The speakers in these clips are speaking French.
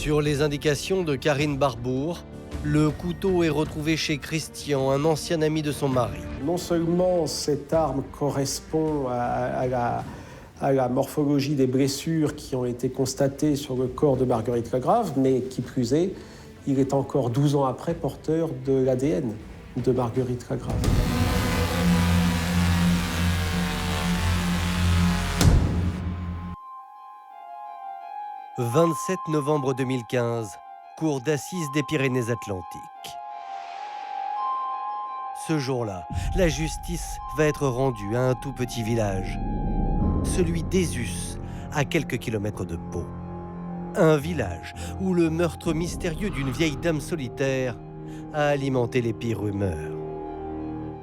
Sur les indications de Karine Barbour, le couteau est retrouvé chez Christian, un ancien ami de son mari. Non seulement cette arme correspond à la morphologie des blessures qui ont été constatées sur le corps de Marguerite Lagrave, mais qui plus est, il est encore 12 ans après porteur de l'ADN de Marguerite Lagrave. « 27 novembre 2015, cour d'assises des Pyrénées-Atlantiques. Ce jour-là, la justice va être rendue à un tout petit village, celui d'Ezus, à quelques kilomètres de Pau. Un village où le meurtre mystérieux d'une vieille dame solitaire a alimenté les pires rumeurs,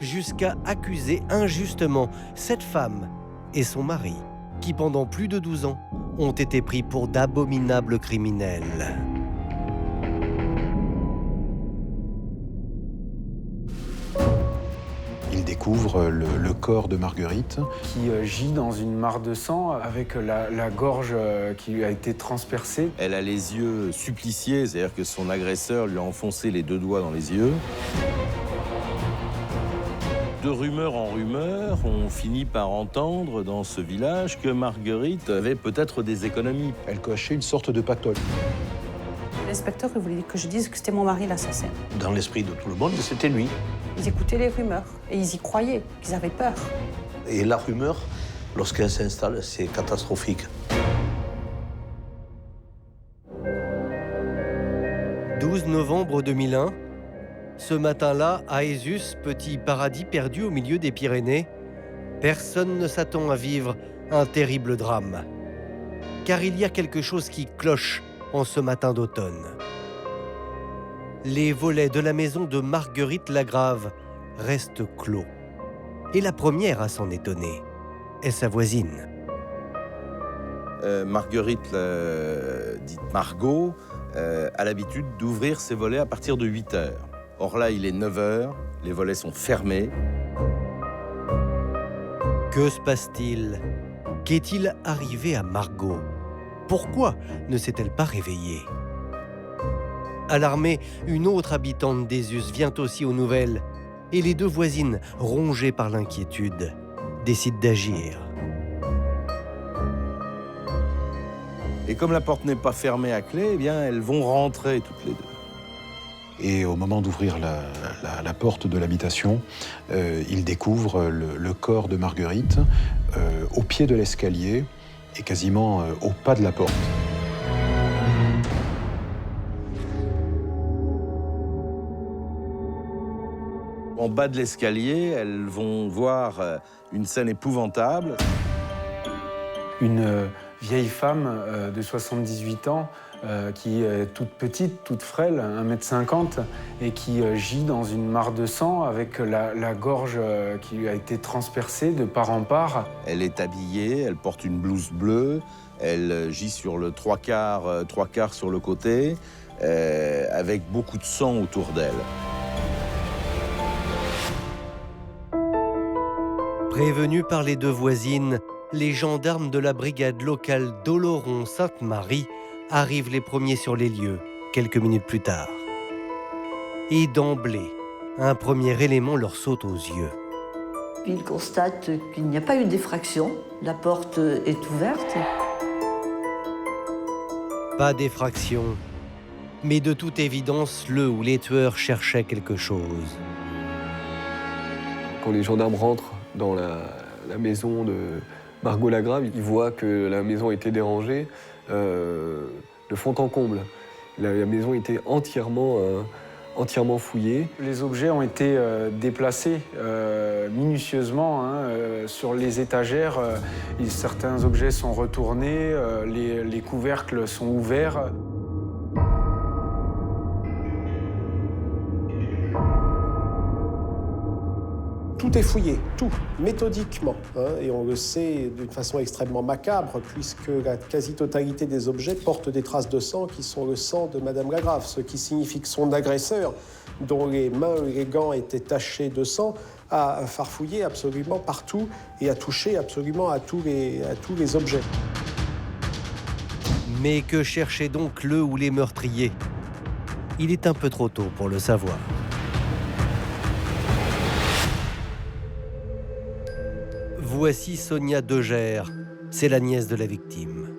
jusqu'à accuser injustement cette femme et son mari, qui pendant plus de 12 ans ont été pris pour d'abominables criminels. Il découvre le corps de Marguerite. Qui gît dans une mare de sang avec la gorge qui a été transpercée. Elle a les yeux suppliciés, c'est-à-dire que son agresseur lui a enfoncé les 2 doigts dans les yeux. De rumeur en rumeur, on finit par entendre dans ce village que Marguerite avait peut-être des économies. Elle cochait une sorte de pactole. L'inspecteur voulait que je dise que c'était mon mari l'assassin. Dans l'esprit de tout le monde, c'était lui. Ils écoutaient les rumeurs et ils y croyaient, ils avaient peur. Et la rumeur, lorsqu'elle s'installe, c'est catastrophique. « 12 novembre 2001, ce matin-là, à Ezus, petit paradis perdu au milieu des Pyrénées, personne ne s'attend à vivre un terrible drame. Car il y a quelque chose qui cloche en ce matin d'automne. Les volets de la maison de Marguerite Lagrave restent clos. Et la première à s'en étonner est sa voisine. Marguerite, dite Margot, a l'habitude d'ouvrir ses volets à partir de 8 heures. Or là, il est 9 heures, les volets sont fermés. Que se passe-t-il? Qu'est-il arrivé à Margot? Pourquoi ne s'est-elle pas réveillée? Alarmée, une autre habitante d'Ezus vient aussi aux nouvelles. Et les 2 voisines, rongées par l'inquiétude, décident d'agir. Et comme la porte n'est pas fermée à clé, eh bien, elles vont rentrer toutes les 2. Et au moment d'ouvrir la porte de l'habitation, il découvre le corps de Marguerite au pied de l'escalier et quasiment au pas de la porte. En bas de l'escalier, elles vont voir une scène épouvantable. Une vieille femme de 78 ans qui est toute petite, toute frêle, 1,50 m, et qui gît dans une mare de sang avec la gorge qui lui a été transpercée de part en part. Elle est habillée, elle porte une blouse bleue, elle gît sur le 3/4 sur le côté, avec beaucoup de sang autour d'elle. Prévenus par les 2 voisines, les gendarmes de la brigade locale d'Oloron-Sainte-Marie arrivent les premiers sur les lieux, quelques minutes plus tard. Et d'emblée, un premier élément leur saute aux yeux. Il constate qu'il n'y a pas eu d'effraction, la porte est ouverte. Pas d'effraction, mais de toute évidence, le ou les tueurs cherchaient quelque chose. Quand les gendarmes rentrent dans la maison de Margot Lagrave, ils voient que la maison a été dérangée de fond en comble. La maison était entièrement fouillée. Les objets ont été déplacés minutieusement sur les étagères. Certains objets sont retournés, les couvercles sont ouverts. Tout est fouillé, tout, méthodiquement. Et on le sait d'une façon extrêmement macabre, puisque la quasi-totalité des objets portent des traces de sang qui sont le sang de Madame Lagrave, ce qui signifie que son agresseur, dont les mains et les gants étaient tachés de sang, a farfouillé absolument partout et a touché absolument à tous les objets. Mais que cherchait donc le ou les meurtriers? Il est un peu trop tôt pour le savoir. Voici Sonia Degère, c'est la nièce de la victime.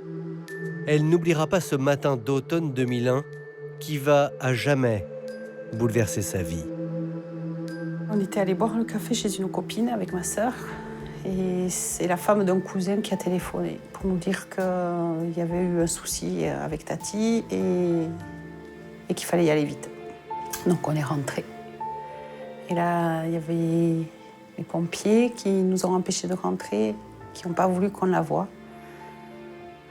Elle n'oubliera pas ce matin d'automne 2001 qui va à jamais bouleverser sa vie. On était allé boire le café chez une copine avec ma sœur. Et c'est la femme d'un cousin qui a téléphoné pour nous dire qu'il y avait eu un souci avec Tati et qu'il fallait y aller vite. Donc on est rentrés. Et là, il y avait les pompiers qui nous ont empêchés de rentrer, qui n'ont pas voulu qu'on la voie.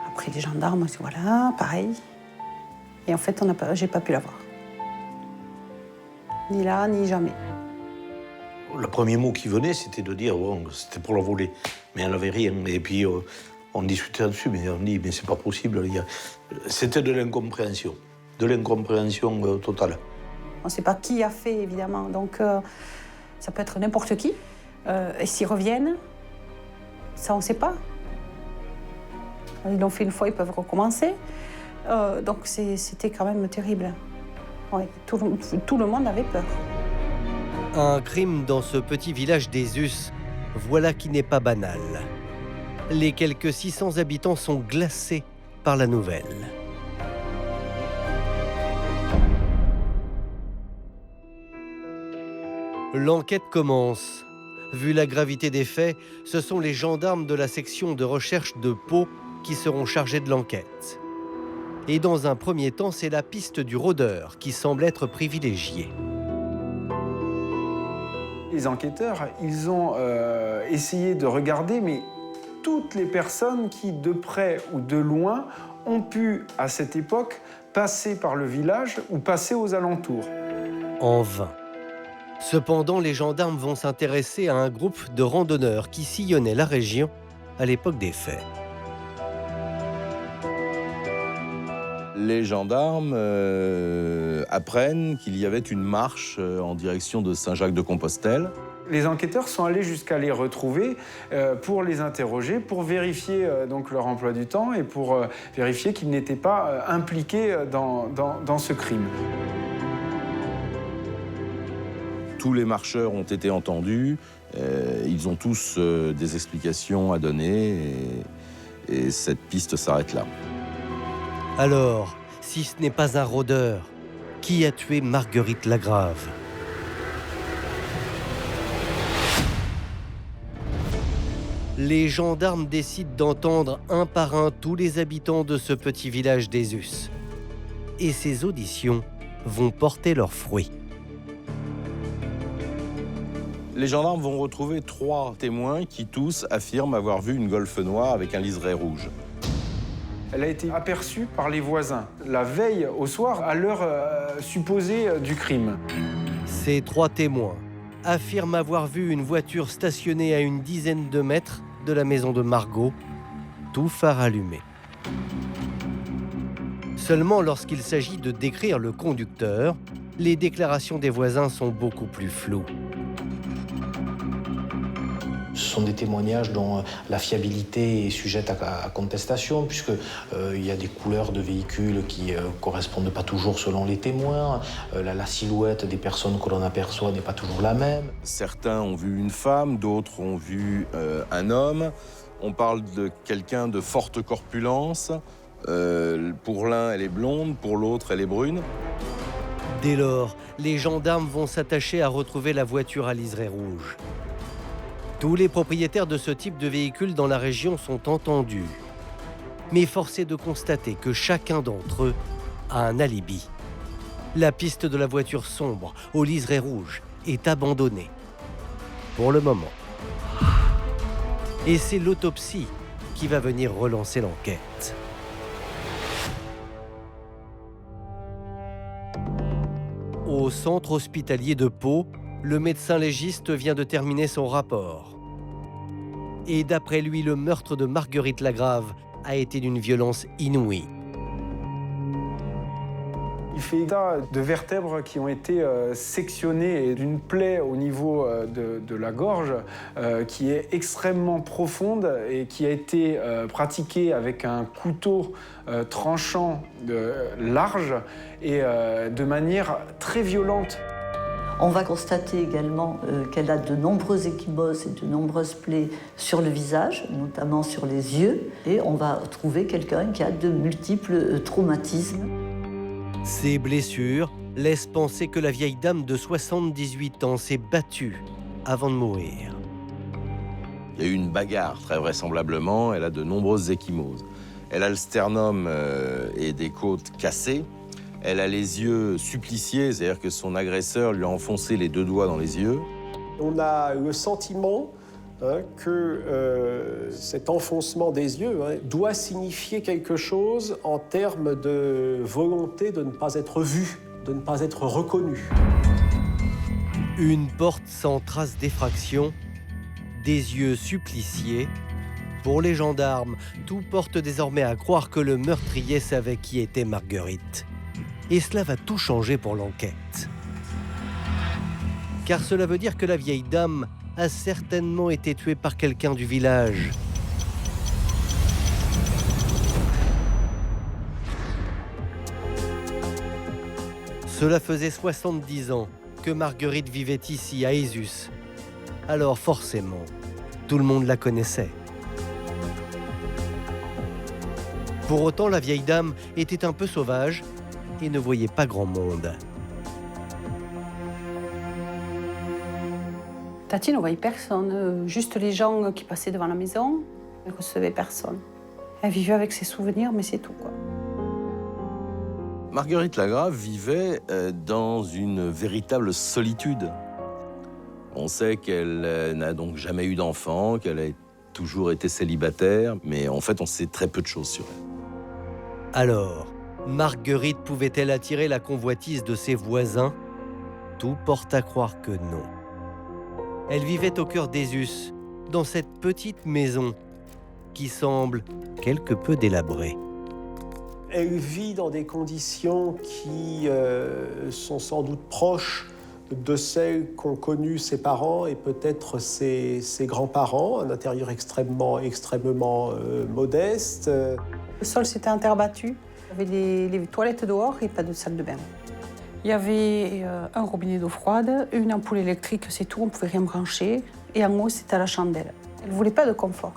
Après, les gendarmes, voilà, pareil. Et en fait, j'ai pas pu la voir. Ni là, ni jamais. Le premier mot qui venait, c'était de dire bon, c'était pour la voler. Mais elle n'avait rien. Et puis, on discutait là-dessus, mais on dit mais c'est pas possible. C'était de l'incompréhension. De l'incompréhension totale. On ne sait pas qui a fait, évidemment. Donc, ça peut être n'importe qui. Et s'ils reviennent, ça, on ne sait pas. Ils l'ont fait une fois, ils peuvent recommencer. Donc, c'était quand même terrible. Ouais, tout le monde avait peur. Un crime dans ce petit village des Us, voilà qui n'est pas banal. Les quelques 600 habitants sont glacés par la nouvelle. L'enquête commence. Vu la gravité des faits, ce sont les gendarmes de la section de recherche de Pau qui seront chargés de l'enquête. Et dans un premier temps, c'est la piste du rôdeur qui semble être privilégiée. Les enquêteurs, ils ont essayé de regarder, mais toutes les personnes qui, de près ou de loin, ont pu, à cette époque, passer par le village ou passer aux alentours. En vain. Cependant, les gendarmes vont s'intéresser à un groupe de randonneurs qui sillonnaient la région à l'époque des faits. Les gendarmes apprennent qu'il y avait une marche en direction de Saint-Jacques-de-Compostelle. Les enquêteurs sont allés jusqu'à les retrouver pour les interroger, pour vérifier donc leur emploi du temps et pour vérifier qu'ils n'étaient pas impliqués dans ce crime. Tous les marcheurs ont été entendus, ils ont tous des explications à donner et cette piste s'arrête là. Alors, si ce n'est pas un rôdeur, qui a tué Marguerite Lagrave? Les gendarmes décident d'entendre un par un tous les habitants de ce petit village des Us. Et ces auditions vont porter leurs fruits. Les gendarmes vont retrouver 3 témoins qui tous affirment avoir vu une Golf noire avec un liseré rouge. Elle a été aperçue par les voisins la veille au soir à l'heure supposée du crime. Ces 3 témoins affirment avoir vu une voiture stationnée à une dizaine de mètres de la maison de Margot, tout phare allumé. Seulement lorsqu'il s'agit de décrire le conducteur, les déclarations des voisins sont beaucoup plus floues. Ce sont des témoignages dont la fiabilité est sujette à contestation, puisqu'il y a des couleurs de véhicules qui ne correspondent pas toujours selon les témoins. La silhouette des personnes que l'on aperçoit n'est pas toujours la même. Certains ont vu une femme, d'autres ont vu un homme. On parle de quelqu'un de forte corpulence. Pour l'un, elle est blonde, pour l'autre, elle est brune. Dès lors, les gendarmes vont s'attacher à retrouver la voiture à liseré rouge. Tous les propriétaires de ce type de véhicule dans la région sont entendus. Mais force est de constater que chacun d'entre eux a un alibi. La piste de la voiture sombre au liseré rouge est abandonnée. Pour le moment. Et c'est l'autopsie qui va venir relancer l'enquête. Au centre hospitalier de Pau, le médecin légiste vient de terminer son rapport. Et d'après lui, le meurtre de Marguerite Lagrave a été d'une violence inouïe. Il fait état de vertèbres qui ont été sectionnées et d'une plaie au niveau de la gorge qui est extrêmement profonde et qui a été pratiquée avec un couteau tranchant large et de manière très violente. On va constater également qu'elle a de nombreuses ecchymoses et de nombreuses plaies sur le visage, notamment sur les yeux, et on va trouver quelqu'un qui a de multiples traumatismes. Ces blessures laissent penser que la vieille dame de 78 ans s'est battue avant de mourir. Il y a eu une bagarre, très vraisemblablement. Elle a de nombreuses ecchymoses. Elle a le sternum et des côtes cassées. Elle a les yeux suppliciés, c'est-à-dire que son agresseur lui a enfoncé les 2 doigts dans les yeux. On a le sentiment que cet enfoncement des yeux doit signifier quelque chose en termes de volonté de ne pas être vu, de ne pas être reconnu. Une porte sans trace d'effraction, des yeux suppliciés. Pour les gendarmes, tout porte désormais à croire que le meurtrier savait qui était Marguerite. Et cela va tout changer pour l'enquête. Car cela veut dire que la vieille dame a certainement été tuée par quelqu'un du village. Cela faisait 70 ans que Marguerite vivait ici, à Ésus. Alors forcément, tout le monde la connaissait. Pour autant, la vieille dame était un peu sauvage et ne voyait pas grand monde. Tati ne voyait personne, juste les gens qui passaient devant la maison. Elle ne recevait personne. Elle vivait avec ses souvenirs, mais c'est tout, quoi. Marguerite Lagrave vivait dans une véritable solitude. On sait qu'elle n'a donc jamais eu d'enfant, qu'elle a toujours été célibataire, mais en fait, on sait très peu de choses sur elle. Alors, Marguerite pouvait-elle attirer la convoitise de ses voisins? Tout porte à croire que non. Elle vivait au cœur d'Ésus, dans cette petite maison qui semble quelque peu délabrée. Elle vit dans des conditions qui sont sans doute proches de celles qu'ont connues ses parents et peut-être ses grands-parents, un intérieur extrêmement modeste. Le sol, c'était en terre battue. Il y avait les toilettes dehors et pas de salle de bain. Il y avait un robinet d'eau froide, une ampoule électrique, c'est tout, on ne pouvait rien brancher. Et en haut, c'était la chandelle. Elle ne voulait pas de confort.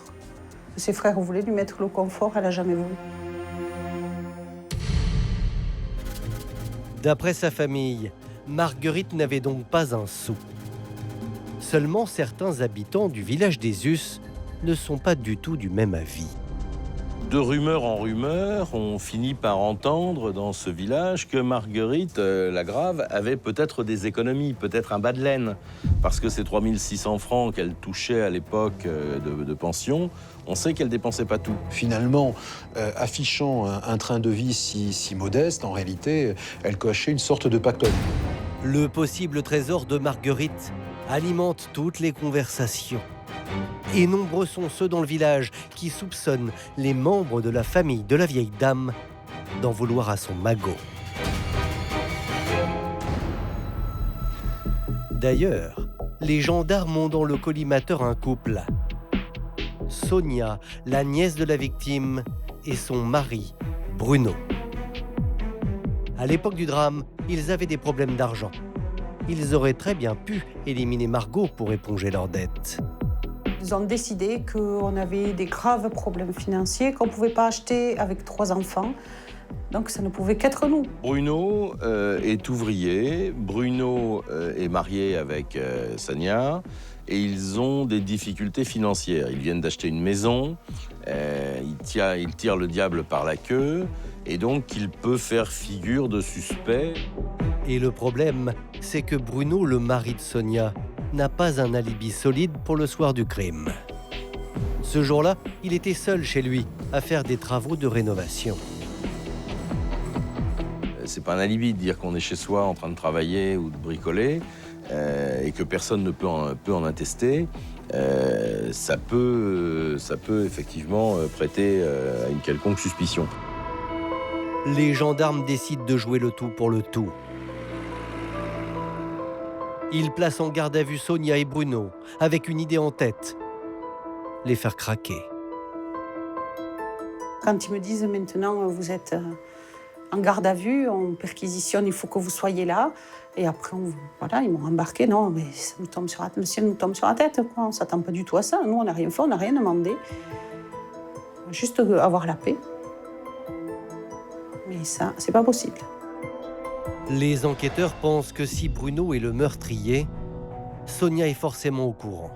Ses frères voulaient lui mettre le confort, elle n'a jamais voulu. D'après sa famille, Marguerite n'avait donc pas un sou. Seulement, certains habitants du village d'Ésus ne sont pas du tout du même avis. De rumeur en rumeur, on finit par entendre dans ce village que Marguerite Lagrave avait peut-être des économies, peut-être un bas de laine, parce que ces 3600 francs qu'elle touchait à l'époque de pension, on sait qu'elle dépensait pas tout. Finalement, affichant un train de vie si modeste, en réalité, elle cochait une sorte de pactole. Le possible trésor de Marguerite alimente toutes les conversations. Et nombreux sont ceux dans le village qui soupçonnent les membres de la famille de la vieille dame d'en vouloir à son magot. D'ailleurs, les gendarmes ont dans le collimateur un couple. Sonia, la nièce de la victime, et son mari, Bruno. À l'époque du drame, ils avaient des problèmes d'argent. Ils auraient très bien pu éliminer Margot pour éponger leurs dettes. Ils ont décidé qu'on avait des graves problèmes financiers, qu'on ne pouvait pas acheter avec 3 enfants. Donc ça ne pouvait qu'être nous. Bruno est ouvrier, Bruno est marié avec Sonia et ils ont des difficultés financières. Ils viennent d'acheter une maison, il tire le diable par la queue et donc il peut faire figure de suspect. Et le problème, c'est que Bruno, le mari de Sonia, n'a pas un alibi solide pour le soir du crime. Ce jour-là, il était seul chez lui à faire des travaux de rénovation. C'est pas un alibi de dire qu'on est chez soi en train de travailler ou de bricoler et que personne ne peut en attester. Ça peut effectivement prêter à une quelconque suspicion. Les gendarmes décident de jouer le tout pour le tout. Ils placent en garde à vue Sonia et Bruno, avec une idée en tête, les faire craquer. Quand ils me disent maintenant, vous êtes en garde à vue, on perquisitionne, il faut que vous soyez là. Et après, voilà, ils m'ont embarqué. Non, mais ça nous tombe sur le ciel nous tombe sur la tête, quoi. On ne s'attend pas du tout à ça. Nous, on n'a rien fait, on n'a rien demandé. Juste avoir la paix. Mais ça, c'est pas possible. Les enquêteurs pensent que si Bruno est le meurtrier, Sonia est forcément au courant.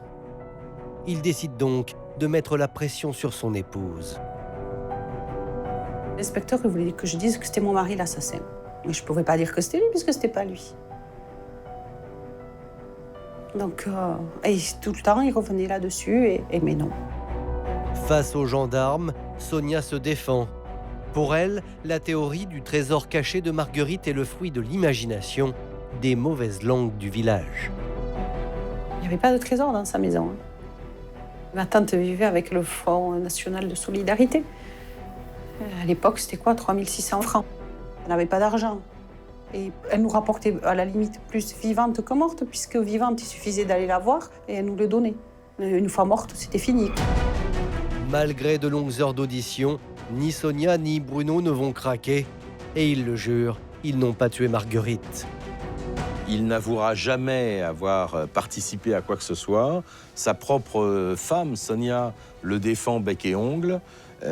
Ils décident donc de mettre la pression sur son épouse. L'inspecteur voulait que je dise que c'était mon mari l'assassin. Mais je ne pouvais pas dire que c'était lui, puisque ce n'était pas lui. Donc, et tout le temps, il revenait là-dessus, mais non. Face aux gendarmes, Sonia se défend. Pour elle, la théorie du trésor caché de Marguerite est le fruit de l'imagination des mauvaises langues du village. Il n'y avait pas de trésor dans sa maison. Ma tante vivait avec le Fonds national de solidarité. À l'époque, c'était quoi, 3 600 francs. Elle n'avait pas d'argent. Et elle nous rapportait à la limite plus vivante que morte, puisque vivante, il suffisait d'aller la voir et elle nous le donnait. Une fois morte, c'était fini. Malgré de longues heures d'audition, ni Sonia ni Bruno ne vont craquer. Et ils le jurent, ils n'ont pas tué Marguerite. Il n'avouera jamais avoir participé à quoi que ce soit. Sa propre femme, Sonia, le défend bec et ongles. A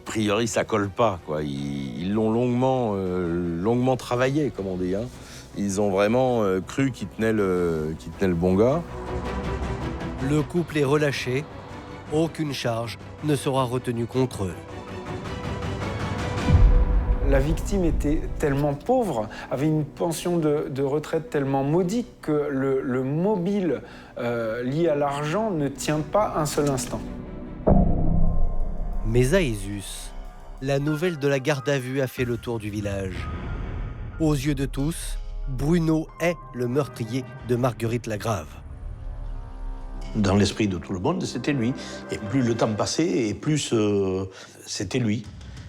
priori, ça colle pas, quoi. Ils l'ont longuement travaillé, comme on dit. Hein. Ils ont vraiment cru qu'il tenait le bon gars. Le couple est relâché. Aucune charge ne sera retenue contre eux. La victime était tellement pauvre, avait une pension de retraite tellement modique que le mobile lié à l'argent ne tient pas un seul instant. Mais à Ésus, la nouvelle de la garde à vue a fait le tour du village. Aux yeux de tous, Bruno est le meurtrier de Marguerite Lagrave. Dans l'esprit de tout le monde, c'était lui. Et plus le temps passait, et plus c'était lui.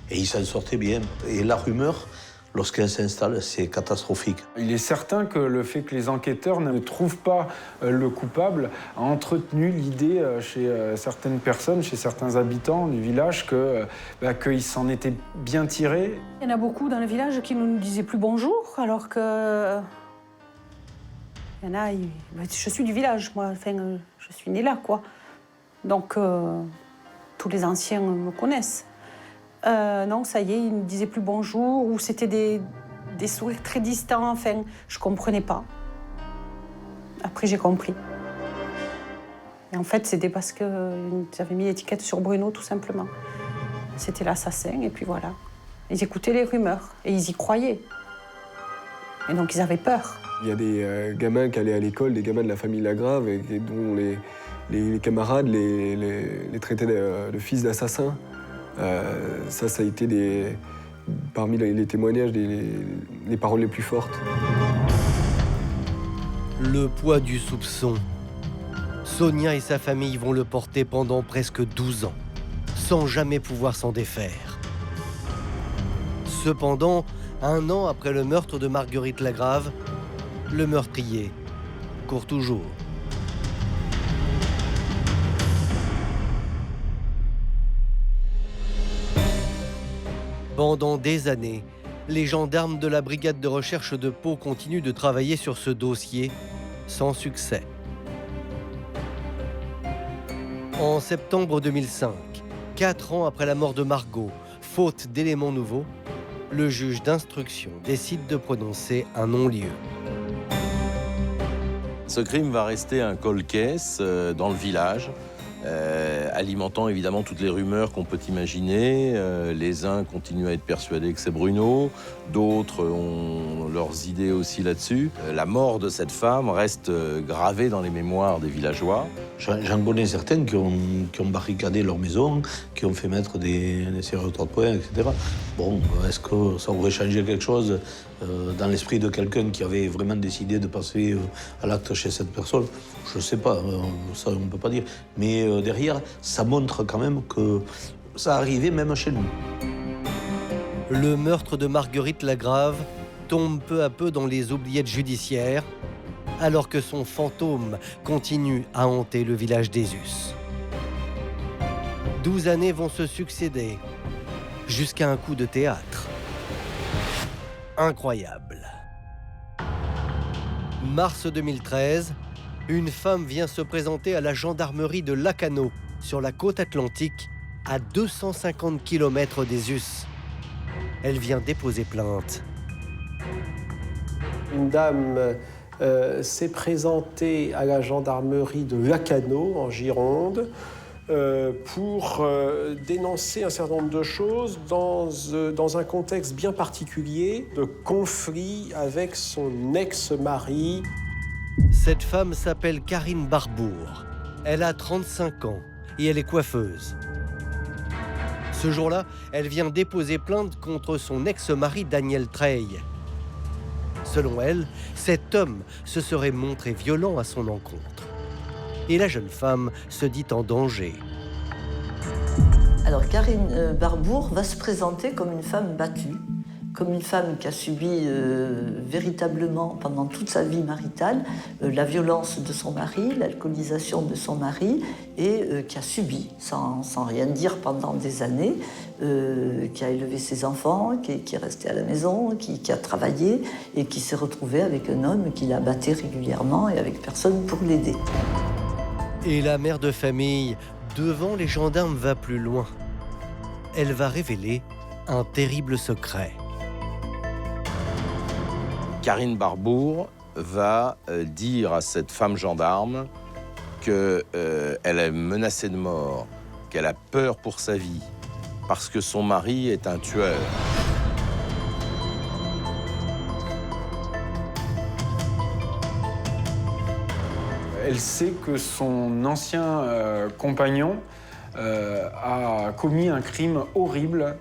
Et il s'en sortait bien. Et la rumeur, lorsqu'elle s'installe, c'est catastrophique. Il est certain que le fait que les enquêteurs ne trouvent pas le coupable a entretenu l'idée chez certaines personnes, chez certains habitants du village, qu'il s'en était bien tiré. Il y en a beaucoup dans le village qui ne nous disaient plus bonjour, alors que... Il y en a, je suis du village, moi, enfin, je suis née là, quoi. Donc, tous les anciens me connaissent. Non, ça y est, ils ne disaient plus bonjour, ou c'était des sourires très distants, enfin, je ne comprenais pas. Après, j'ai compris. Et en fait, c'était parce qu'ils avaient mis l'étiquette sur Bruno, tout simplement. C'était l'assassin, et puis voilà. Ils écoutaient les rumeurs, et ils y croyaient. Et donc, ils avaient peur. Il y a des gamins qui allaient à l'école, des gamins de la famille Lagrave, et dont les camarades les traitaient de fils d'assassins. Ça a été parmi les témoignages les paroles les plus fortes. Le poids du soupçon. Sonia et sa famille vont le porter pendant presque 12 ans, sans jamais pouvoir s'en défaire. Cependant, 1 an après le meurtre de Marguerite Lagrave, le meurtrier court toujours. Pendant des années, les gendarmes de la brigade de recherche de Pau continuent de travailler sur ce dossier sans succès. En septembre 2005, 4 ans après la mort de Margot, faute d'éléments nouveaux, le juge d'instruction décide de prononcer un non-lieu. Ce crime va rester un cold case dans le village, alimentant évidemment toutes les rumeurs qu'on peut imaginer. Les uns continuent à être persuadés que c'est Bruno, d'autres ont leurs idées aussi là-dessus. La mort de cette femme reste gravée dans les mémoires des villageois. J'en connais certains qui ont barricadé leur maison, qui ont fait mettre des serrures-de poing, etc. Bon, est-ce que ça aurait changé quelque chose dans l'esprit de quelqu'un qui avait vraiment décidé de passer à l'acte chez cette personne? Je ne sais pas, ça on ne peut pas dire. Mais derrière, ça montre quand même que ça arrivait même chez nous. Le meurtre de Marguerite Lagrave tombe peu à peu dans les oubliettes judiciaires, alors que son fantôme continue à hanter le village d'Ezus. 12 années vont se succéder, jusqu'à un coup de théâtre. Incroyable. Mars 2013, une femme vient se présenter à la gendarmerie de Lacanau, sur la côte atlantique, à 250 km d'Ezus. Elle vient déposer plainte. Une dame s'est présentée à la gendarmerie de Lacanau, en Gironde, pour dénoncer un certain nombre de choses dans un contexte bien particulier de conflit avec son ex-mari. Cette femme s'appelle Karine Barbour. Elle a 35 ans et elle est coiffeuse. Ce jour-là, elle vient déposer plainte contre son ex-mari Daniel Treille. Selon elle, cet homme se serait montré violent à son encontre. Et la jeune femme se dit en danger. Alors Karine Barbour va se présenter comme une femme battue, comme une femme qui a subi véritablement pendant toute sa vie maritale la violence de son mari, l'alcoolisation de son mari, et qui a subi, sans rien dire pendant des années, qui a élevé ses enfants, qui est resté à la maison, qui a travaillé et qui s'est retrouvé avec un homme qui la battait régulièrement et avec personne pour l'aider. Et la mère de famille, devant les gendarmes, va plus loin. Elle va révéler un terrible secret. Karine Barbour va dire à cette femme gendarme qu'elle est menacée de mort, qu'elle a peur pour sa vie, parce que son mari est un tueur. Elle sait que son ancien compagnon a commis un crime horrible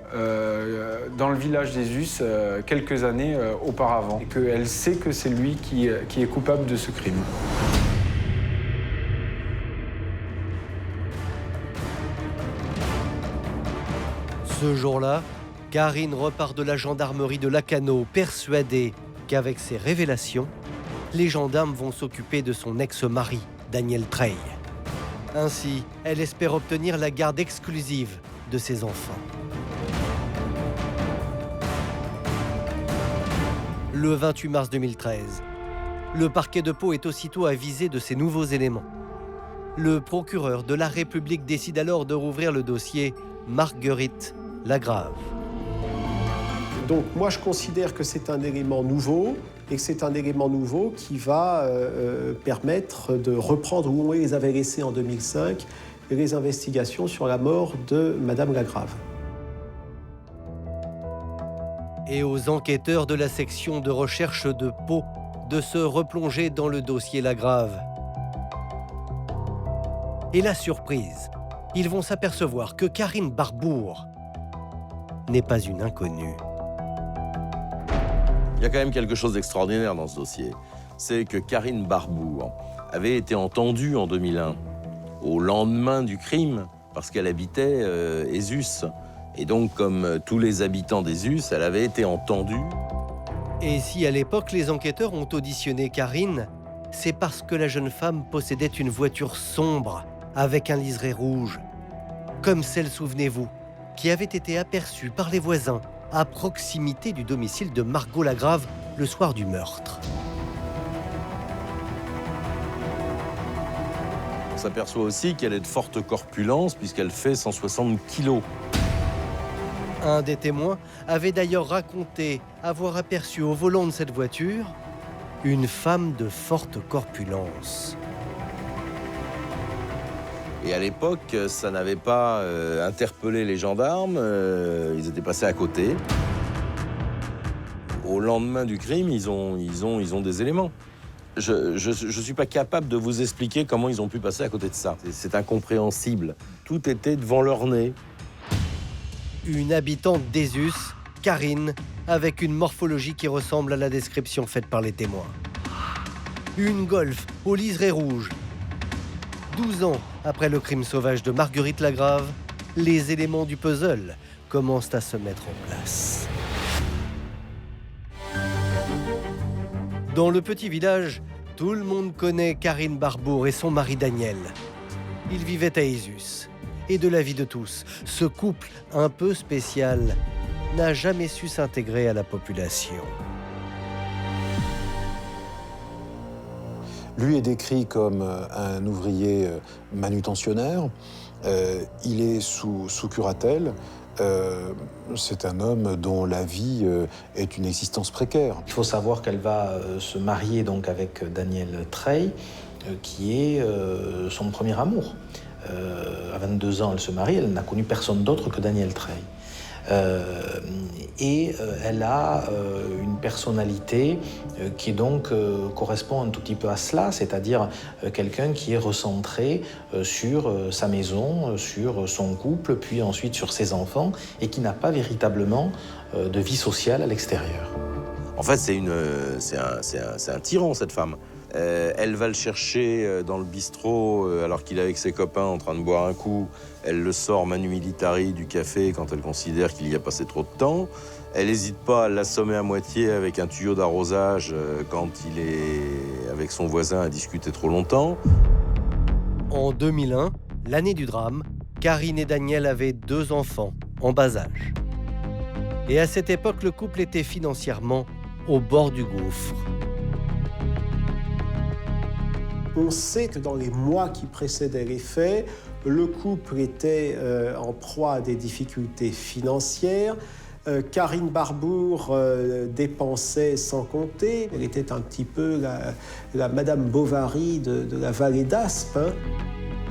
dans le village d'Ezus quelques années auparavant. Et qu'elle sait que c'est lui qui est coupable de ce crime. Ce jour-là, Karine repart de la gendarmerie de Lacanau, persuadée qu'avec ces révélations, les gendarmes vont s'occuper de son ex-mari, Daniel Treille. Ainsi, elle espère obtenir la garde exclusive de ses enfants. Le 28 mars 2013, le parquet de Pau est aussitôt avisé de ces nouveaux éléments. Le procureur de la République décide alors de rouvrir le dossier Marguerite Lagrave. Donc moi je considère que c'est un élément nouveau et que c'est un élément nouveau qui va permettre de reprendre où on les avait laissés en 2005 les investigations sur la mort de Madame Lagrave. Et aux enquêteurs de la section de recherche de Pau de se replonger dans le dossier Lagrave. Et la surprise, ils vont s'apercevoir que Karine Barbour n'est pas une inconnue. Il y a quand même quelque chose d'extraordinaire dans ce dossier. C'est que Karine Barbour avait été entendue en 2001, au lendemain du crime, parce qu'elle habitait Ezus. Et donc, comme tous les habitants d'Ezus, elle avait été entendue. Et si à l'époque, les enquêteurs ont auditionné Karine, c'est parce que la jeune femme possédait une voiture sombre, avec un liseré rouge, comme celle, souvenez-vous, qui avait été aperçue par les voisins à proximité du domicile de Margot Lagrave le soir du meurtre. On s'aperçoit aussi qu'elle est de forte corpulence puisqu'elle fait 160 kilos. Un des témoins avait d'ailleurs raconté avoir aperçu au volant de cette voiture une femme de forte corpulence. Et à l'époque, ça n'avait pas interpellé les gendarmes, ils étaient passés à côté. Au lendemain du crime, ils ont des éléments. Je ne suis pas capable de vous expliquer comment ils ont pu passer à côté de ça. C'est incompréhensible. Tout était devant leur nez. Une habitante d'Ezus, Karine, avec une morphologie qui ressemble à la description faite par les témoins. Une Golf au liseré rouge. 12 ans après le crime sauvage de Marguerite Lagrave, les éléments du puzzle commencent à se mettre en place. Dans le petit village, tout le monde connaît Karine Barbour et son mari Daniel. Ils vivaient à Ésus. Et de l'avis de tous, ce couple un peu spécial n'a jamais su s'intégrer à la population. Lui est décrit comme un ouvrier manutentionnaire. Il est sous curatelle. C'est un homme dont la vie est une existence précaire. Il faut savoir qu'elle va se marier donc avec Daniel Trey, qui est son premier amour. À 22 ans, elle se marie, elle n'a connu personne d'autre que Daniel Trey. Elle a une personnalité qui donc correspond un tout petit peu à cela, c'est-à-dire quelqu'un qui est recentré sur sa maison, sur son couple, puis ensuite sur ses enfants, et qui n'a pas véritablement de vie sociale à l'extérieur. En fait, c'est un tyran, cette femme. Elle va le chercher dans le bistrot alors qu'il est avec ses copains en train de boire un coup. Elle le sort manu militari du café quand elle considère qu'il y a passé trop de temps. Elle n'hésite pas à l'assommer à moitié avec un tuyau d'arrosage quand il est avec son voisin à discuter trop longtemps. En 2001, l'année du drame, Karine et Daniel avaient 2 enfants en bas âge. Et à cette époque, le couple était financièrement au bord du gouffre. On sait que dans les mois qui précédaient les faits, le couple était en proie à des difficultés financières. Karine Barbour dépensait sans compter. Elle était un petit peu la Madame Bovary de la vallée d'Aspe.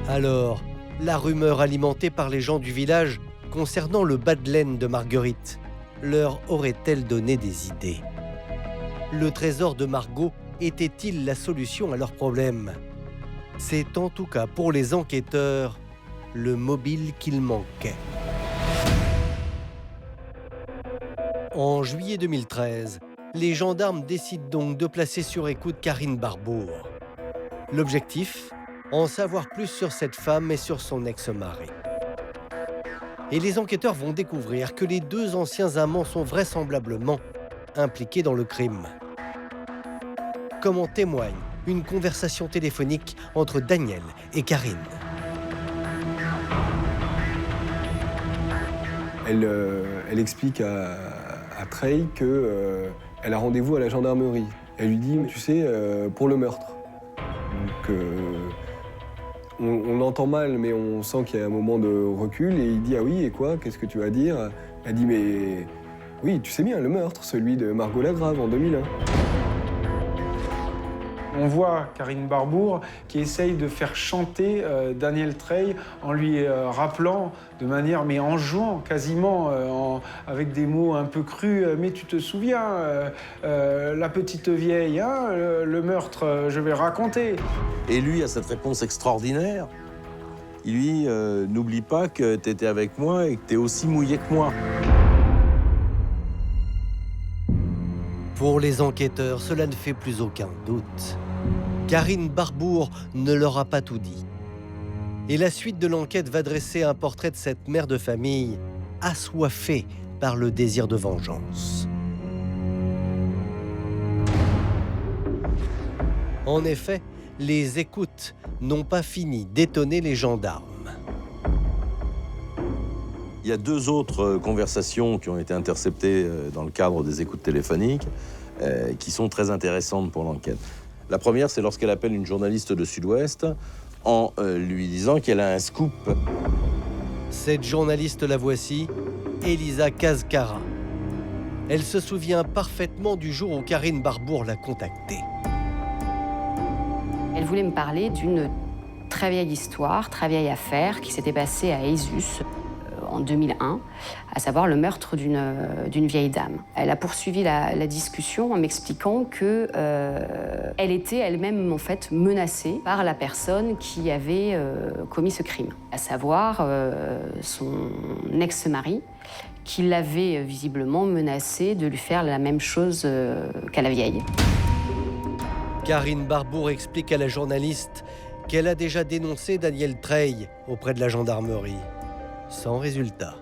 Alors, la rumeur alimentée par les gens du village concernant le bas de laine de Marguerite leur aurait-elle donné des idées? Le trésor de Margot était-il la solution à leurs problèmes? C'est en tout cas pour les enquêteurs le mobile qu'il manquait. En juillet 2013, les gendarmes décident donc de placer sur écoute Karine Barbour. L'objectif, en savoir plus sur cette femme et sur son ex-mari. Et les enquêteurs vont découvrir que les 2 anciens amants sont vraisemblablement impliqués dans le crime. Comme en témoigne une conversation téléphonique entre Daniel et Karine. Elle explique à Trey qu'elle a rendez-vous à la gendarmerie. Elle lui dit, tu sais, pour le meurtre. Donc, on l'entend mal, mais on sent qu'il y a un moment de recul. Et il dit, ah oui, et quoi? Qu'est-ce que tu vas dire? Elle dit, mais oui, tu sais bien, le meurtre, celui de Margot Lagrave en 2001. On voit Karine Barbour qui essaye de faire chanter Daniel Trey en lui rappelant de manière, mais en jouant quasiment, avec des mots un peu crus. Mais tu te souviens, la petite vieille, hein, le meurtre, je vais raconter. Et lui a cette réponse extraordinaire. Il lui dit n'oublie pas que tu étais avec moi et que tu es aussi mouillé que moi. Pour les enquêteurs, cela ne fait plus aucun doute. Karine Barbour ne leur a pas tout dit. Et la suite de l'enquête va dresser un portrait de cette mère de famille assoiffée par le désir de vengeance. En effet, les écoutes n'ont pas fini d'étonner les gendarmes. Il y a 2 autres conversations qui ont été interceptées dans le cadre des écoutes téléphoniques qui sont très intéressantes pour l'enquête. La première, c'est lorsqu'elle appelle une journaliste de Sud-Ouest en lui disant qu'elle a un scoop. Cette journaliste, la voici, Elisa Kazkara. Elle se souvient parfaitement du jour où Karine Barbour l'a contactée. Elle voulait me parler d'une très vieille histoire, très vieille affaire qui s'était passée à Ésus en 2001, à savoir le meurtre d'une vieille dame. Elle a poursuivi la discussion en m'expliquant que elle était elle-même en fait menacée par la personne qui avait commis ce crime, à savoir son ex-mari, qui l'avait visiblement menacée de lui faire la même chose qu'à la vieille. Karine Barbour explique à la journaliste qu'elle a déjà dénoncé Daniel Trey auprès de la gendarmerie. Sans résultat.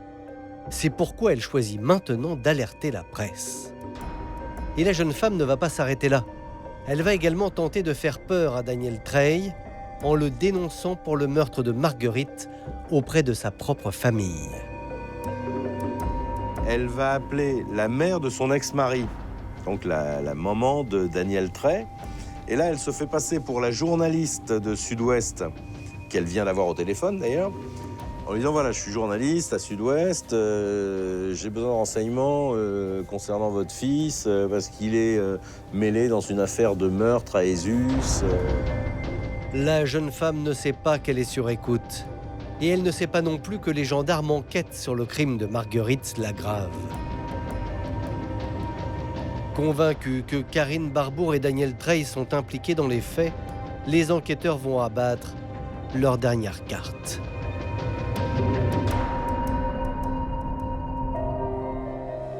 C'est pourquoi elle choisit maintenant d'alerter la presse. Et la jeune femme ne va pas s'arrêter là. Elle va également tenter de faire peur à Daniel Treille en le dénonçant pour le meurtre de Marguerite auprès de sa propre famille. Elle va appeler la mère de son ex-mari, donc la maman de Daniel Treille. Et là, elle se fait passer pour la journaliste de Sud-Ouest, qu'elle vient d'avoir au téléphone d'ailleurs, en lui disant voilà, je suis journaliste à Sud-Ouest, j'ai besoin de renseignements concernant votre fils, parce qu'il est mêlé dans une affaire de meurtre à Ésus. La jeune femme ne sait pas qu'elle est sur écoute. Et elle ne sait pas non plus que les gendarmes enquêtent sur le crime de Marguerite Lagrave. Convaincus que Karine Barbour et Daniel Treille sont impliqués dans les faits, les enquêteurs vont abattre leur dernière carte.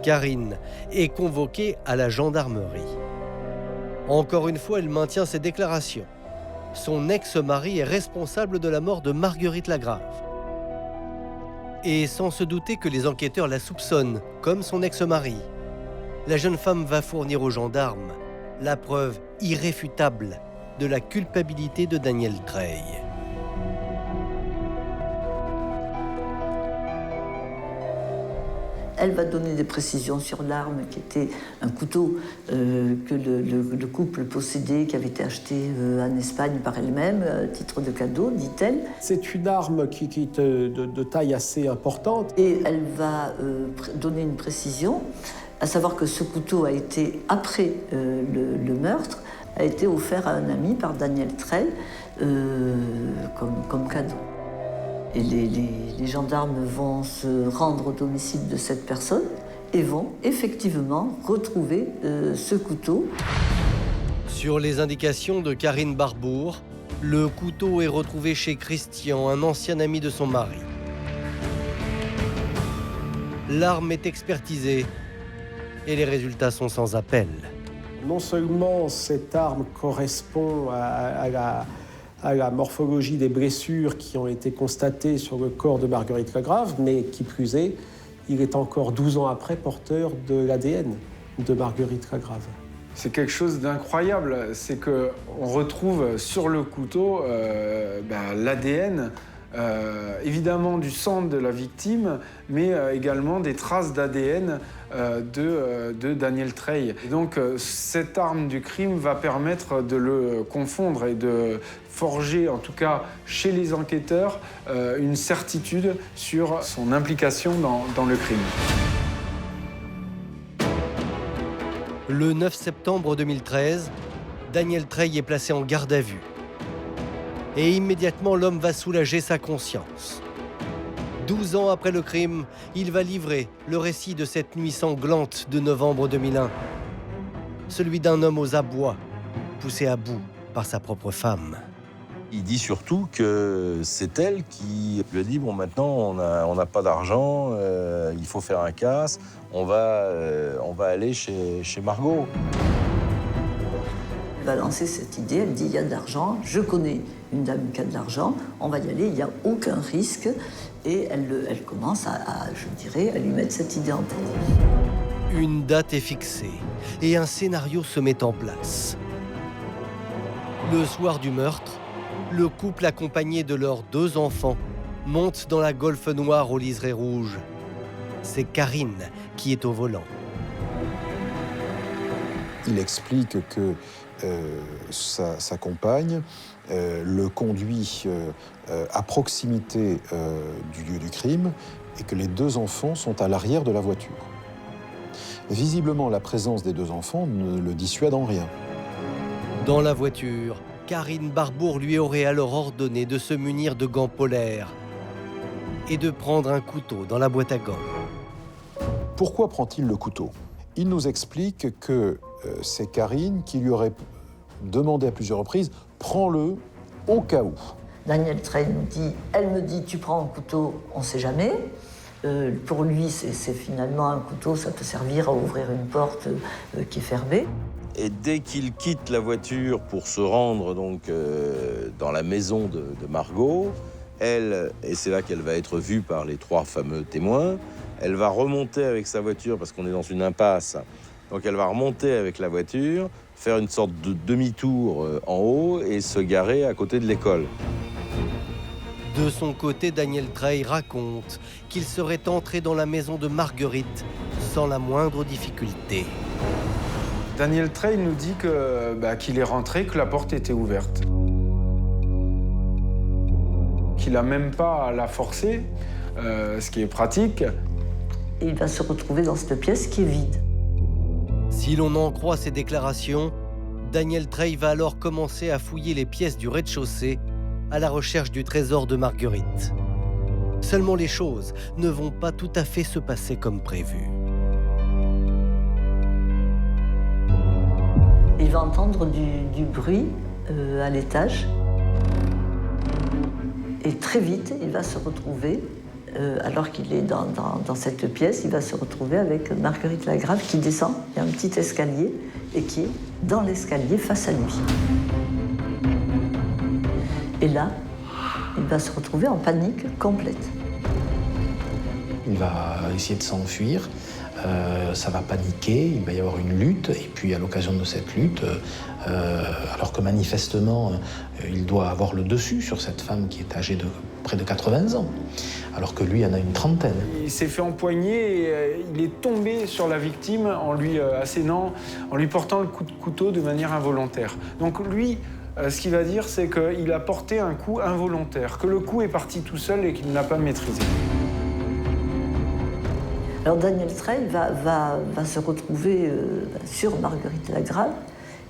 Karine est convoquée à la gendarmerie. Encore une fois, elle maintient ses déclarations. Son ex-mari est responsable de la mort de Marguerite Lagrave. Et sans se douter que les enquêteurs la soupçonnent, comme son ex-mari, la jeune femme va fournir aux gendarmes la preuve irréfutable de la culpabilité de Daniel Treille. Elle va donner des précisions sur l'arme qui était un couteau que le couple possédait, qui avait été acheté en Espagne par elle-même, à titre de cadeau, dit-elle. C'est une arme qui est de taille assez importante. Et elle va donner une précision, à savoir que ce couteau a été, après le meurtre, a été offert à un ami par Daniel Treille comme cadeau. Et les gendarmes vont se rendre au domicile de cette personne et vont effectivement retrouver ce couteau. Sur les indications de Karine Barbour, le couteau est retrouvé chez Christian, un ancien ami de son mari. L'arme est expertisée et les résultats sont sans appel. Non seulement cette arme correspond à la morphologie des blessures qui ont été constatées sur le corps de Marguerite Lagrave, mais qui plus est, il est encore 12 ans après porteur de l'ADN de Marguerite Lagrave. C'est quelque chose d'incroyable, c'est qu'on retrouve sur le couteau l'ADN, évidemment du sang de la victime, mais également des traces d'ADN de Daniel Treille. Et donc cette arme du crime va permettre de le confondre et de forger, en tout cas chez les enquêteurs, une certitude sur son implication dans le crime. Le 9 septembre 2013, Daniel Treille est placé en garde à vue. Et immédiatement, l'homme va soulager sa conscience. 12 ans après le crime, il va livrer le récit de cette nuit sanglante de novembre 2001. Celui d'un homme aux abois, poussé à bout par sa propre femme. Il dit surtout que c'est elle qui lui a dit « Bon, maintenant, on n'a pas d'argent, il faut faire un casse, on va aller chez Margot. » Elle va lancer cette idée, elle dit « Il y a de l'argent, je connais une dame qui a de l'argent, on va y aller, il n'y a aucun risque. » Et elle commence à lui mettre cette idée en tête. Une date est fixée et un scénario se met en place. Le soir du meurtre, le couple accompagné de leurs 2 enfants monte dans la Golf noire aux liserés rouges. C'est Karine qui est au volant. Il explique que sa compagne le conduit à proximité du lieu du crime et que les 2 enfants sont à l'arrière de la voiture. Visiblement, la présence des 2 enfants ne le dissuade en rien. Dans la voiture, Karine Barbour lui aurait alors ordonné de se munir de gants polaires et de prendre un couteau dans la boîte à gants. Pourquoi prend-il le couteau? Il nous explique que c'est Karine qui lui aurait demandé à plusieurs reprises « prends-le au cas où ». Daniel Treille nous dit, elle me dit, tu prends un couteau, on ne sait jamais. Pour lui, c'est finalement un couteau, ça peut servir à ouvrir une porte qui est fermée. Et dès qu'il quitte la voiture pour se rendre donc, dans la maison de Margot, elle, et c'est là qu'elle va être vue par les 3 fameux témoins, elle va remonter avec sa voiture, parce qu'on est dans une impasse, Donc elle va remonter avec la voiture, faire une sorte de demi-tour en haut et se garer à côté de l'école. De son côté, Daniel Treille raconte qu'il serait entré dans la maison de Marguerite sans la moindre difficulté. Daniel Treille nous dit qu'il est rentré, que la porte était ouverte. Qu'il n'a même pas à la forcer, ce qui est pratique. Et il va se retrouver dans cette pièce qui est vide. Si l'on en croit ses déclarations, Daniel Treille va alors commencer à fouiller les pièces du rez-de-chaussée à la recherche du trésor de Marguerite. Seulement les choses ne vont pas tout à fait se passer comme prévu. Il va entendre du bruit à l'étage. Et très vite, il va se retrouver, alors qu'il est dans cette pièce, il va se retrouver avec Marguerite Lagrave qui descend. Il y a un petit escalier et qui est dans l'escalier face à lui. Et là, il va se retrouver en panique complète. Il va essayer de s'enfuir, ça va paniquer, il va y avoir une lutte, et puis à l'occasion de cette lutte, alors que manifestement, il doit avoir le dessus sur cette femme qui est âgée de près de 80 ans, alors que lui en a une trentaine. Il s'est fait empoigner et il est tombé sur la victime en lui assénant, en lui portant le coup de couteau de manière involontaire. Donc lui, ce qu'il va dire, c'est qu'il a porté un coup involontaire, que le coup est parti tout seul et qu'il ne l'a pas maîtrisé. Alors Daniel Treille va se retrouver sur Marguerite Lagrave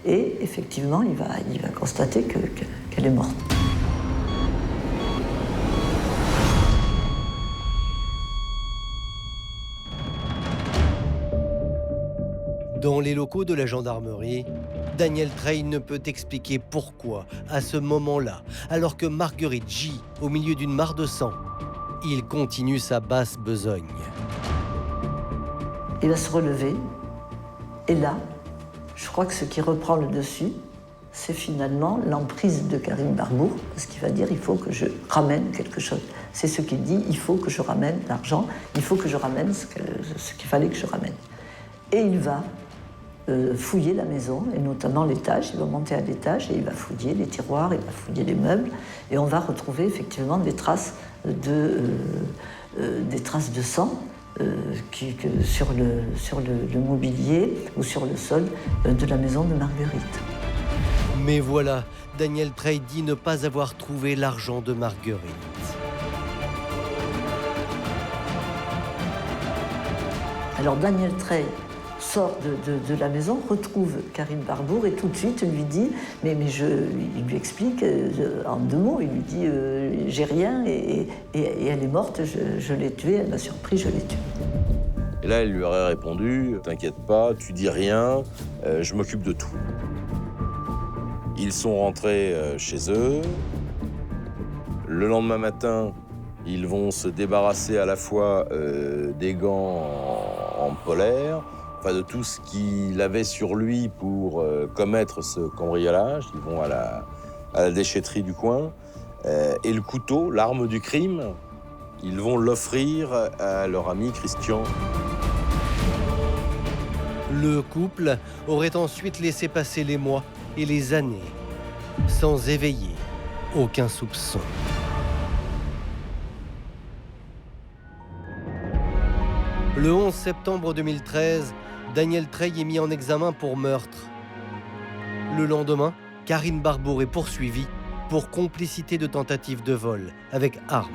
et effectivement, il va constater qu'elle est morte. Dans les locaux de la gendarmerie, Daniel Treille ne peut expliquer pourquoi, à ce moment-là, alors que Marguerite gît au milieu d'une mare de sang, il continue sa basse besogne. Il va se relever, et là, je crois que ce qui reprend le dessus, c'est finalement l'emprise de Karine Barbour, parce qu'il va dire « il faut que je ramène quelque chose ». C'est ce qu'il dit « il faut que je ramène l'argent, il faut que je ramène ce qu'il fallait que je ramène ». Et il va fouiller la maison, et notamment l'étage. Il va monter à l'étage et il va fouiller les tiroirs, il va fouiller les meubles, et on va retrouver effectivement des traces de sang sur le mobilier ou sur le sol de la maison de Marguerite. Mais voilà, Daniel Treille dit ne pas avoir trouvé l'argent de Marguerite. Alors Daniel Treille sort de la maison, retrouve Karine Barbour et tout de suite lui dit, il lui explique en 2 mots, il lui dit j'ai rien et elle est morte, je l'ai tuée, elle m'a surpris, je l'ai tuée. Et là, elle lui aurait répondu « T'inquiète pas, tu dis rien, je m'occupe de tout ». Ils sont rentrés chez eux. Le lendemain matin, ils vont se débarrasser à la fois des gants en polaire, enfin de tout ce qu'il avait sur lui pour commettre ce cambriolage. Ils vont à la déchetterie du coin. Et le couteau, l'arme du crime, ils vont l'offrir à leur ami Christian. Le couple aurait ensuite laissé passer les mois et les années sans éveiller aucun soupçon. Le 11 septembre 2013, Daniel Treille est mis en examen pour meurtre. Le lendemain, Karine Barbour est poursuivie pour complicité de tentative de vol avec arme.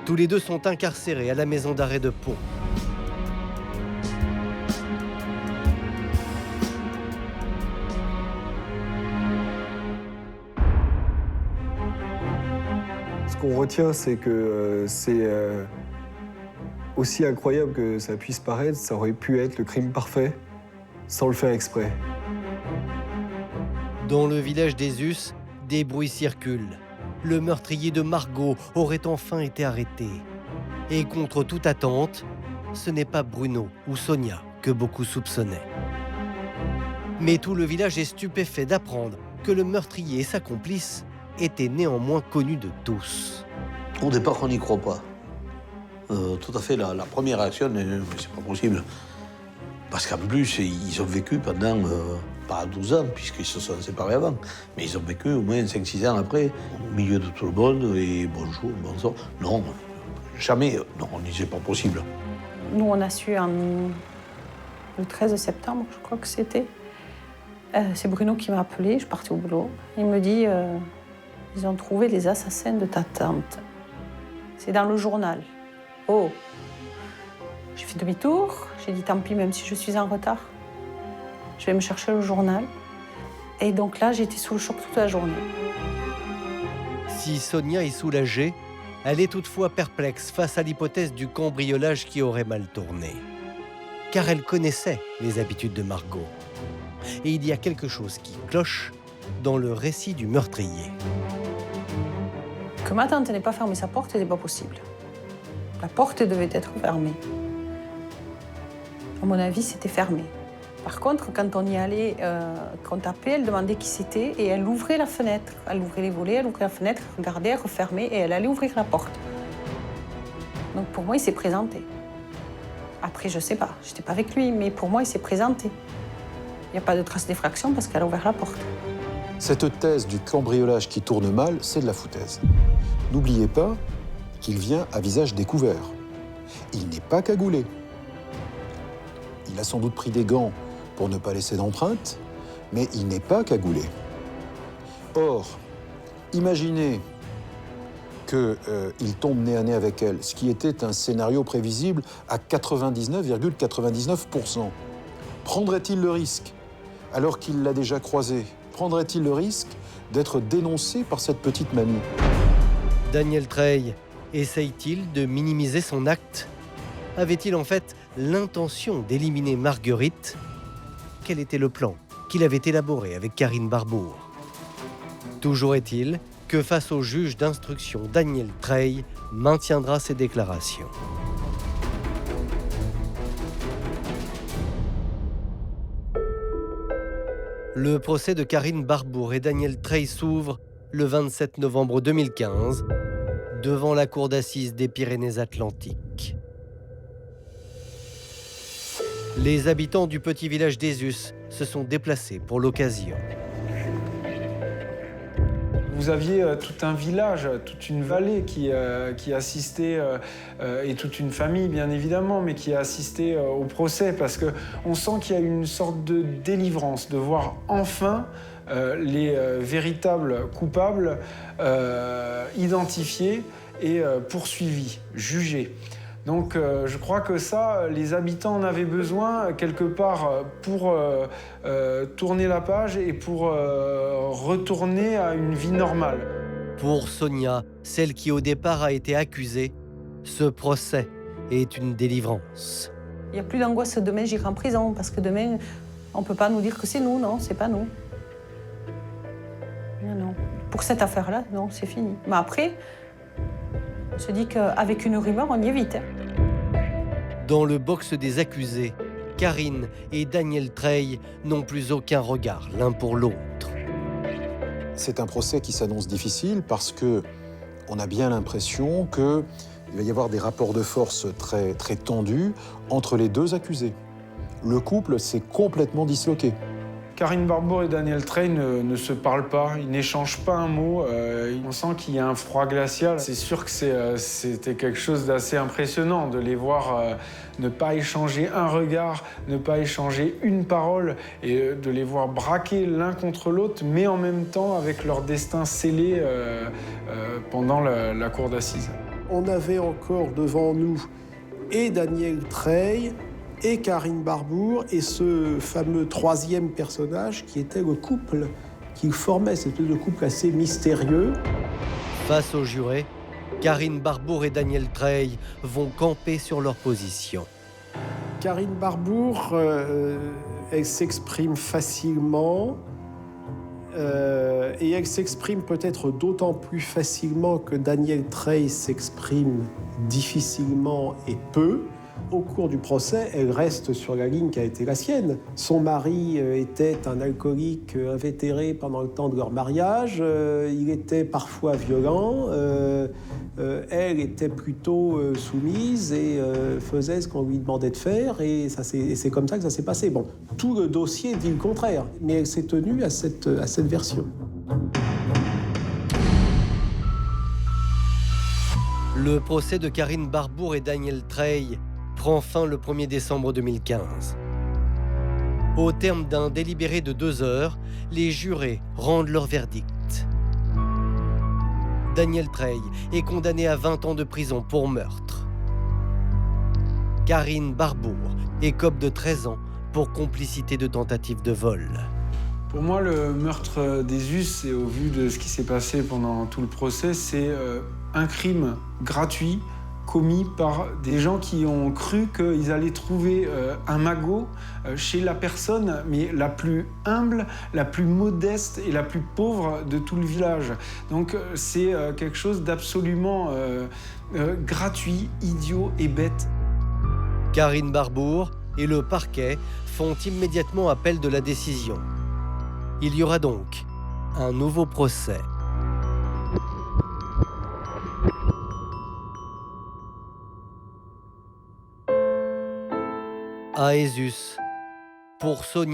Tous les deux sont incarcérés à la maison d'arrêt de Pau. Ce qu'on retient, c'est que c'est aussi incroyable que ça puisse paraître, ça aurait pu être le crime parfait sans le faire exprès. Dans le village d'Ezus, des bruits circulent. Le meurtrier de Margot aurait enfin été arrêté. Et contre toute attente, ce n'est pas Bruno ou Sonia que beaucoup soupçonnaient. Mais tout le village est stupéfait d'apprendre que le meurtrier et sa complice étaient néanmoins connus de tous. Au départ, on n'y croit pas. Tout à fait, la première réaction, mais c'est pas possible. Parce qu'en plus, ils ont vécu pendant, pas 12 ans, puisqu'ils se sont séparés avant, mais ils ont vécu au moins 5-6 ans après, au milieu de tout le monde, et bonjour, bonsoir. Non, jamais, non, on disait pas possible. Nous, on a su le 13 septembre, je crois que c'était. C'est Bruno qui m'a appelé, je partais au boulot. Il me dit, ils ont trouvé les assassins de ta tante. C'est dans le journal. Oh! J'ai fait demi-tour, j'ai dit tant pis, même si je suis en retard. Je vais me chercher le journal. Et donc là, j'étais sous le choc toute la journée. Si Sonia est soulagée, elle est toutefois perplexe face à l'hypothèse du cambriolage qui aurait mal tourné. Car elle connaissait les habitudes de Margot. Et il y a quelque chose qui cloche dans le récit du meurtrier. Que ma tante n'ait pas fermé sa porte, c'était pas possible. La porte devait être fermée. À mon avis, c'était fermé. Par contre, quand on y allait, quand on tapait, elle demandait qui c'était et elle ouvrait la fenêtre. Elle ouvrait les volets, elle ouvrait la fenêtre, regardait, elle refermait et elle allait ouvrir la porte. Donc pour moi, il s'est présenté. Après, je sais pas, j'étais pas avec lui, mais pour moi, il s'est présenté. Il n'y a pas de trace d'effraction parce qu'elle a ouvert la porte. Cette thèse du cambriolage qui tourne mal, c'est de la foutaise. N'oubliez pas qu'il vient à visage découvert. Il n'est pas cagoulé. Il a sans doute pris des gants pour ne pas laisser d'empreinte, mais il n'est pas cagoulé. Or, imaginez qu'il tombe nez à nez avec elle, ce qui était un scénario prévisible à 99,99%. Prendrait-il le risque, alors qu'il l'a déjà croisée, prendrait-il le risque d'être dénoncé par cette petite mamie? Daniel Treille essaye-t-il de minimiser son acte? Avait-il en fait l'intention d'éliminer Marguerite? Quel était le plan qu'il avait élaboré avec Karine Barbour? Toujours est-il que face au juge d'instruction, Daniel Treille maintiendra ses déclarations. Le procès de Karine Barbour et Daniel Treille s'ouvre le 27 novembre 2015 devant la cour d'assises des Pyrénées-Atlantiques. Les habitants du petit village d'Ezus se sont déplacés pour l'occasion. Vous aviez tout un village, toute une vallée qui assistait, et toute une famille bien évidemment, mais qui a assisté au procès parce qu'on sent qu'il y a une sorte de délivrance, de voir enfin les véritables coupables identifiés et poursuivis, jugés. Donc je crois que ça, les habitants en avaient besoin quelque part pour tourner la page et pour retourner à une vie normale. Pour Sonia, celle qui au départ a été accusée, ce procès est une délivrance. Il n'y a plus d'angoisse demain, j'irai en prison parce que demain, on ne peut pas nous dire que c'est nous, non, c'est pas nous. Non, non. Pour cette affaire-là, non, c'est fini. Mais après, on se dit qu'avec une rumeur, on y est vite. Dans le box des accusés, Karine et Daniel Treille n'ont plus aucun regard l'un pour l'autre. C'est un procès qui s'annonce difficile parce qu'on a bien l'impression qu'il va y avoir des rapports de force très, très tendus entre les deux accusés. Le couple s'est complètement disloqué. Karine Barbour et Daniel Treille ne se parlent pas, ils n'échangent pas un mot. On sent qu'il y a un froid glacial. C'est sûr que c'était quelque chose d'assez impressionnant de les voir ne pas échanger un regard, ne pas échanger une parole et de les voir braquer l'un contre l'autre, mais en même temps avec leur destin scellé pendant la cour d'assises. On avait encore devant nous et Daniel Treille et Karine Barbour, et ce fameux troisième personnage qui était le couple qu'ils formaient, cette espèce de couple assez mystérieux. Face aux jurés, Karine Barbour et Daniel Treille vont camper sur leur position. Karine Barbour, elle s'exprime facilement, et elle s'exprime peut-être d'autant plus facilement que Daniel Treille s'exprime difficilement et peu. Au cours du procès, elle reste sur la ligne qui a été la sienne. Son mari était un alcoolique invétéré pendant le temps de leur mariage. Il était parfois violent. Elle était plutôt soumise et faisait ce qu'on lui demandait de faire. Et c'est comme ça que ça s'est passé. Bon, tout le dossier dit le contraire, mais elle s'est tenue à cette version. Le procès de Karine Barbour et Daniel Treille prend fin le 1er décembre 2015. Au terme d'un délibéré de 2 heures, les jurés rendent leur verdict. Daniel Treille est condamné à 20 ans de prison pour meurtre. Karine Barbour écope de 13 ans pour complicité de tentative de vol. Pour moi, le meurtre d'Esus, et au vu de ce qui s'est passé pendant tout le procès, c'est un crime gratuit commis par des gens qui ont cru qu'ils allaient trouver un magot chez la personne, mais la plus humble, la plus modeste et la plus pauvre de tout le village. Donc c'est quelque chose d'absolument gratuit, idiot et bête. Karine Barbour et le parquet font immédiatement appel de la décision. Il y aura donc un nouveau procès. À Ezus, pour Sonia.